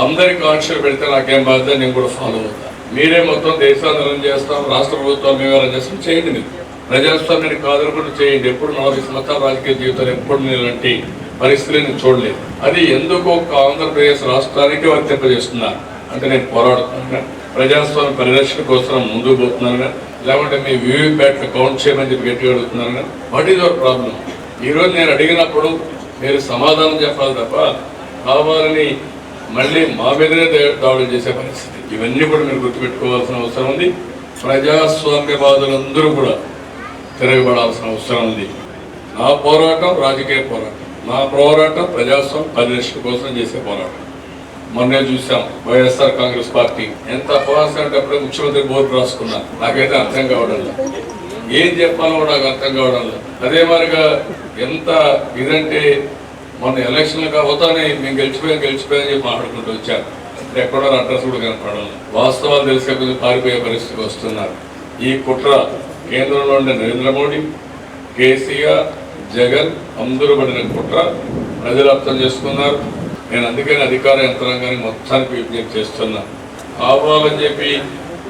అందరికి ఆంక్షలు పెడితే నాకేం బాధ్యత, నేను కూడా ఫాలో అవుతా. మీరే మొత్తం దేశాన్ని రన్ చేస్తాం, రాష్ట్ర ప్రభుత్వాలు మేమే రన్ చేస్తాం, చేయండి. మీరు ప్రజాస్వామ్యాన్ని కాదనుకుంటూ చేయండి. ఎప్పుడు 4 సంవత్సరాల రాజకీయ జీవితాలు ఎప్పుడు ఇలాంటి పరిస్థితులు నేను చూడలేదు. అది ఎందుకు ఆంధ్రప్రదేశ్ రాష్ట్రానికి వర్తింపజేస్తున్నారు అంటే నేను పోరాడుతున్నాను, ప్రజాస్వామ్య పరిరక్షణ కోసం ముందుకు పోతున్నాను, లేకుంటే మీ వీవీప్యాట్లు కౌంట్ చేయమని చెప్పి గట్టిగా అడుగుతున్నాను. What is your problem? ఈరోజు నేను అడిగినప్పుడు మీరు సమాధానం చెప్పాలి తప్ప కావాలని మళ్ళీ మా మీదనే దాడులు చేసే పరిస్థితి. ఇవన్నీ కూడా మీరు గుర్తుపెట్టుకోవాల్సిన అవసరం ఉంది. ప్రజాస్వామ్యవాదులందరూ కూడా తిరగబడాల్సిన అవసరం ఉంది. నా పోరాటం రాజకీయ పోరాటం, నా పోరాటం ప్రజాస్వామ్య పరిరక్షణ కోసం చేసే పోరాటం. మొన్నే చూసాం వైఎస్ఆర్ కాంగ్రెస్ పార్టీ ఎంత అపవాసం అంటే అప్పుడే ముఖ్యమంత్రి బోర్డు రాసుకున్నారు. నాకైతే అర్థం కావడం లేదు, ఏం చెప్పాలో కూడా నాకు అర్థం కావడం లేదు. అదే మరిగా ఎంత ఇదంటే మొన్న ఎలక్షన్లు అవుతానే మేము గెలిచిపోయాం చెప్పి మాట్లాడుకుంటూ వచ్చారు. ఎక్కడో అడ్రస్ కూడా కనపడడం లేదు. వాస్తవాలు తెలిసే కొద్ది పారిపోయే పరిస్థితికి వస్తున్నారు. ఈ కుట్ర కేంద్రంలో ఉండే నరేంద్ర మోడీ, కేసీఆర్, జగన్ అందరూ పడిన కుట్ర ప్రజలు అర్థం చేసుకున్నారు. నేను అందుకని అధికార యంత్రాంగాన్ని మొత్తానికి విజ్ఞప్తి చేస్తున్నా. కావాలని చెప్పి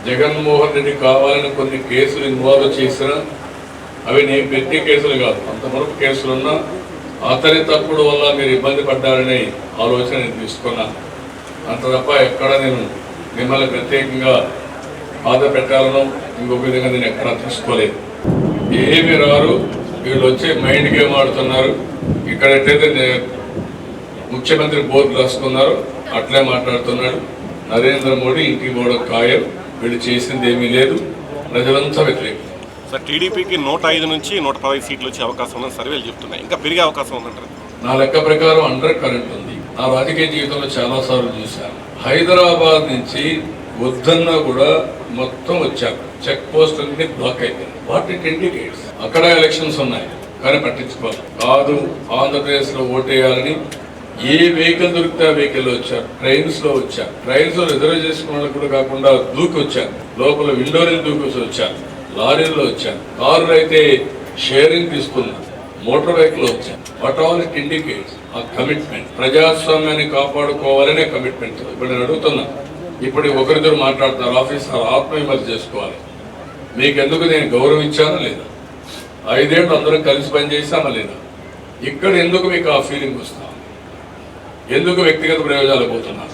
జగన్మోహన్ రెడ్డి కావాలని కొన్ని కేసులు ఇన్వాల్వ్ చేసినా అవి నేను పెట్టే కేసులు కాదు, అంతవరకు కేసులున్నా అతని తప్పుడు వల్ల మీరు ఇబ్బంది పడ్డారనే ఆలోచన నేను తీసుకున్నాను. అంత తప్ప ఎక్కడ నేను మిమ్మల్ని ప్రత్యేకంగా బాధ పెట్టాలను ఇంకొక విధంగా నేను ఎక్కడా తీసుకోలేదు. ఏమి రారు, వీళ్ళు వచ్చే మైండ్ గేమ్ ఆడుతున్నారు. ఇక్కడైతే ముఖ్యమంత్రి బోర్డు రాసుకున్నారు అట్లే మాట్లాడుతున్నాడు. నరేంద్ర మోడీ ఇంటికి పోవడం ఖాయం, వీళ్ళు చేసింది ఏమీ లేదు, ప్రజలంతా వ్యతిరేకం. సార్ టీడీపీకి 105 నుంచి 115 సీట్లు వచ్చే అవకాశం ఉందని సర్వేలు చెప్తున్నాయి, ఇంకా పెరిగే అవకాశం ఉందంటారు? నా లెక్క ప్రకారం అండర్ కరెంట్ ఉంది. నా రాజకీయ జీవితంలో చాలా సార్లు చూశాను. హైదరాబాద్ నుంచి వద్దన్నా కూడా మొత్తం వచ్చారు, చెక్ పోస్ట్ అన్ని బ్లాక్ అయిపోయింది. What it indicates? అక్కడ ఎలక్షన్స్ ఉన్నాయి కానీ పట్టించుకోవాలి కాదు. ఆంధ్రప్రదేశ్ లో ఓటేయాలని ఏ వెహికల్ దొరికితే ఆ వెహికల్ వచ్చారు. ట్రైన్స్ లో వచ్చారు, ట్రైన్స్ లో రిజర్వ్ చేసుకున్న వాళ్ళకి కూడా కాకుండా దూకి వచ్చారు, లోపల విండోని దూకి వచ్చారు, లారీల్లో వచ్చారు, కార్లు అయితే షేరింగ్ తీసుకున్నారు, మోటార్ వెహికల్ వచ్చారు. What all it indicates? ఆ కమిట్మెంట్, ప్రజాస్వామ్యాన్ని కాపాడుకోవాలనే కమిట్మెంట్. ఇప్పుడు నేను అడుగుతున్నా, ఇప్పుడు ఒకరిద్దరు మాట్లాడుతున్నారు, ఆఫీసర్ ఆత్మవిమర్శ చేసుకోవాలి. మీకెందుకు నేను గౌరవం ఇచ్చానా లేదా? 5 ఏళ్ళు అందరం కలిసి పనిచేసామా లేదా? ఇక్కడ ఎందుకు మీకు ఆ ఫీలింగ్ వస్తా? ఎందుకు వ్యక్తిగత ప్రయోజనాలు పోతున్నారు?